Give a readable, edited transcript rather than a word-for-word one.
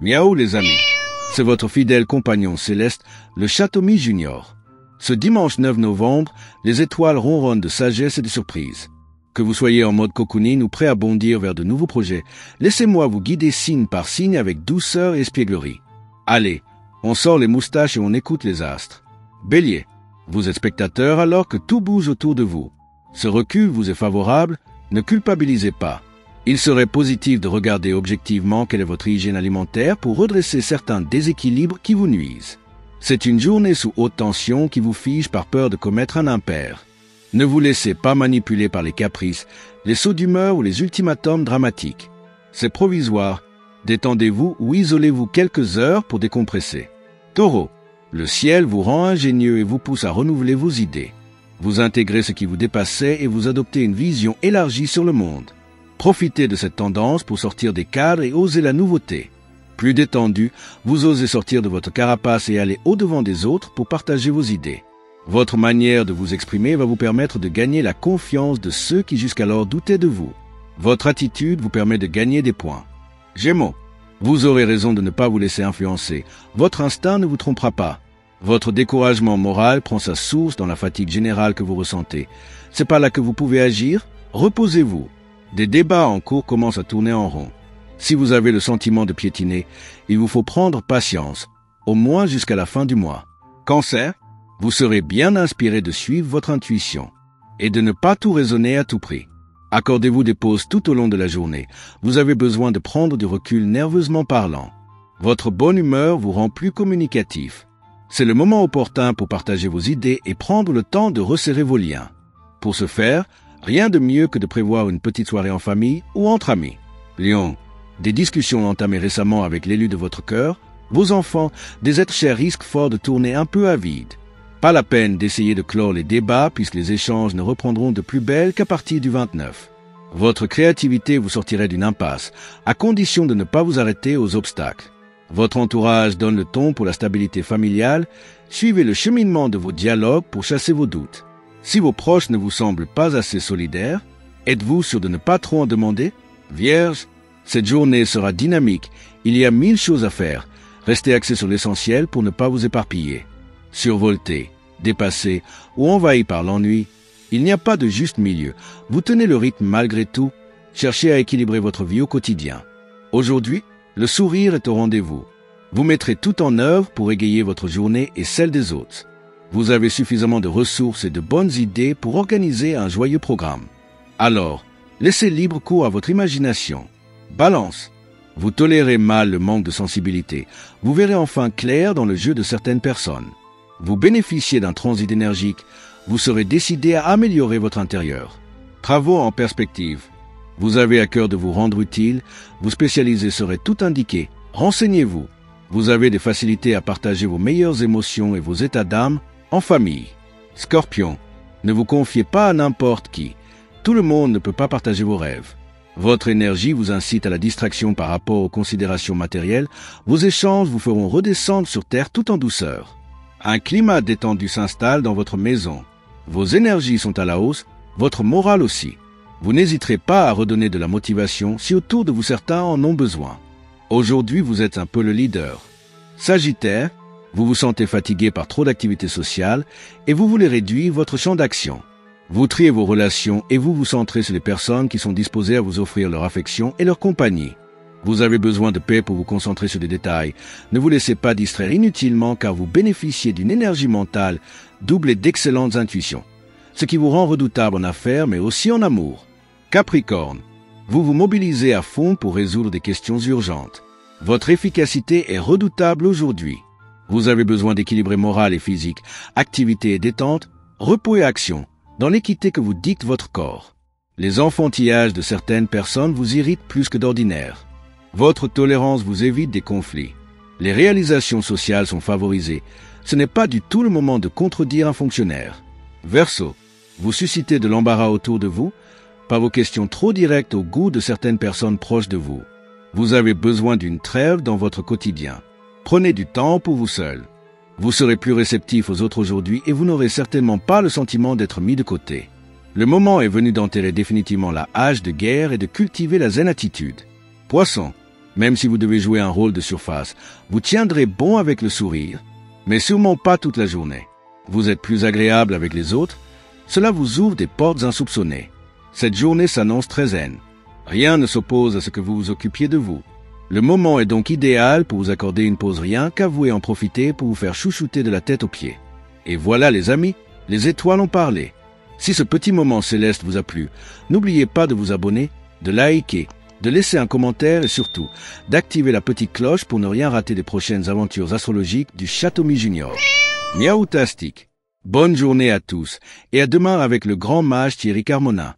Miaou les amis, c'est votre fidèle compagnon céleste, le Château-Mi Junior. Ce dimanche 9 novembre, les étoiles ronronnent de sagesse et de surprise. Que vous soyez en mode cocooning ou prêt à bondir vers de nouveaux projets, laissez-moi vous guider signe par signe avec douceur et espièglerie. Allez, on sort les moustaches et on écoute les astres. Bélier, vous êtes spectateur alors que tout bouge autour de vous. Ce recul vous est favorable, ne culpabilisez pas. Il serait positif de regarder objectivement quelle est votre hygiène alimentaire pour redresser certains déséquilibres qui vous nuisent. C'est une journée sous haute tension qui vous fige par peur de commettre un impair. Ne vous laissez pas manipuler par les caprices, les sauts d'humeur ou les ultimatums dramatiques. C'est provisoire. Détendez-vous ou isolez-vous quelques heures pour décompresser. Taureau, le ciel vous rend ingénieux et vous pousse à renouveler vos idées. Vous intégrez ce qui vous dépassait et vous adoptez une vision élargie sur le monde. Profitez de cette tendance pour sortir des cadres et oser la nouveauté. Plus détendu, vous osez sortir de votre carapace et aller au-devant des autres pour partager vos idées. Votre manière de vous exprimer va vous permettre de gagner la confiance de ceux qui jusqu'alors doutaient de vous. Votre attitude vous permet de gagner des points. Gémeaux, vous aurez raison de ne pas vous laisser influencer. Votre instinct ne vous trompera pas. Votre découragement moral prend sa source dans la fatigue générale que vous ressentez. C'est pas là que vous pouvez agir. Reposez-vous. Des débats en cours commencent à tourner en rond. Si vous avez le sentiment de piétiner, il vous faut prendre patience, au moins jusqu'à la fin du mois. Cancer, vous serez bien inspiré de suivre votre intuition et de ne pas tout raisonner à tout prix. Accordez-vous des pauses tout au long de la journée. Vous avez besoin de prendre du recul nerveusement parlant. Votre bonne humeur vous rend plus communicatif. C'est le moment opportun pour partager vos idées et prendre le temps de resserrer vos liens. Pour ce faire, rien de mieux que de prévoir une petite soirée en famille ou entre amis. Lion, des discussions entamées récemment avec l'élu de votre cœur, vos enfants, des êtres chers risquent fort de tourner un peu à vide. Pas la peine d'essayer de clore les débats puisque les échanges ne reprendront de plus belle qu'à partir du 29. Votre créativité vous sortirait d'une impasse, à condition de ne pas vous arrêter aux obstacles. Votre entourage donne le ton pour la stabilité familiale, suivez le cheminement de vos dialogues pour chasser vos doutes. Si vos proches ne vous semblent pas assez solidaires, êtes-vous sûr de ne pas trop en demander? Vierge, cette journée sera dynamique, il y a 1000 choses à faire. Restez axé sur l'essentiel pour ne pas vous éparpiller. Survolté, dépassé ou envahi par l'ennui, il n'y a pas de juste milieu. Vous tenez le rythme malgré tout. Cherchez à équilibrer votre vie au quotidien. Aujourd'hui, le sourire est au rendez-vous. Vous mettrez tout en œuvre pour égayer votre journée et celle des autres. Vous avez suffisamment de ressources et de bonnes idées pour organiser un joyeux programme. Alors, laissez libre cours à votre imagination. Balance. Vous tolérez mal le manque de sensibilité. Vous verrez enfin clair dans le jeu de certaines personnes. Vous bénéficiez d'un transit énergique. Vous serez décidé à améliorer votre intérieur. Travaux en perspective. Vous avez à cœur de vous rendre utile. Vos spécialisés seraient tout indiqués. Renseignez-vous. Vous avez des facilités à partager vos meilleures émotions et vos états d'âme en famille. Scorpion. Ne vous confiez pas à n'importe qui. Tout le monde ne peut pas partager vos rêves. Votre énergie vous incite à la distraction par rapport aux considérations matérielles. Vos échanges vous feront redescendre sur terre tout en douceur. Un climat détendu s'installe dans votre maison. Vos énergies sont à la hausse, votre morale aussi. Vous n'hésiterez pas à redonner de la motivation si autour de vous certains en ont besoin. Aujourd'hui, vous êtes un peu le leader. Sagittaire, vous vous sentez fatigué par trop d'activités sociales et vous voulez réduire votre champ d'action. Vous triez vos relations et vous vous centrez sur les personnes qui sont disposées à vous offrir leur affection et leur compagnie. Vous avez besoin de paix pour vous concentrer sur les détails. Ne vous laissez pas distraire inutilement car vous bénéficiez d'une énergie mentale doublée d'excellentes intuitions. Ce qui vous rend redoutable en affaires mais aussi en amour. Capricorne, vous vous mobilisez à fond pour résoudre des questions urgentes. Votre efficacité est redoutable aujourd'hui. Vous avez besoin d'équilibrer moral et physique, activité et détente, repos et action, dans l'équité que vous dicte votre corps. Les enfantillages de certaines personnes vous irritent plus que d'ordinaire. Votre tolérance vous évite des conflits. Les réalisations sociales sont favorisées. Ce n'est pas du tout le moment de contredire un fonctionnaire. Verseau, vous suscitez de l'embarras autour de vous par vos questions trop directes au goût de certaines personnes proches de vous. Vous avez besoin d'une trêve dans votre quotidien. Prenez du temps pour vous seul. Vous serez plus réceptif aux autres aujourd'hui et vous n'aurez certainement pas le sentiment d'être mis de côté. Le moment est venu d'enterrer définitivement la hache de guerre et de cultiver la zen attitude. Poisson, Même si vous devez jouer un rôle de surface, vous tiendrez bon avec le sourire, mais sûrement pas toute la journée. Vous êtes plus agréable avec les autres, cela vous ouvre des portes insoupçonnées. Cette journée s'annonce très zen. Rien ne s'oppose à ce que vous vous occupiez de vous. Le moment est donc idéal pour vous accorder une pause, rien qu'à vous et en profiter pour vous faire chouchouter de la tête aux pieds. Et voilà les amis, les étoiles ont parlé. Si ce petit moment céleste vous a plu, n'oubliez pas de vous abonner, de liker, de laisser un commentaire et surtout d'activer la petite cloche pour ne rien rater des prochaines aventures astrologiques du Château-Mi Junior. Miaoutastique. Bonne journée à tous et à demain avec le grand mage Thierry Carmona.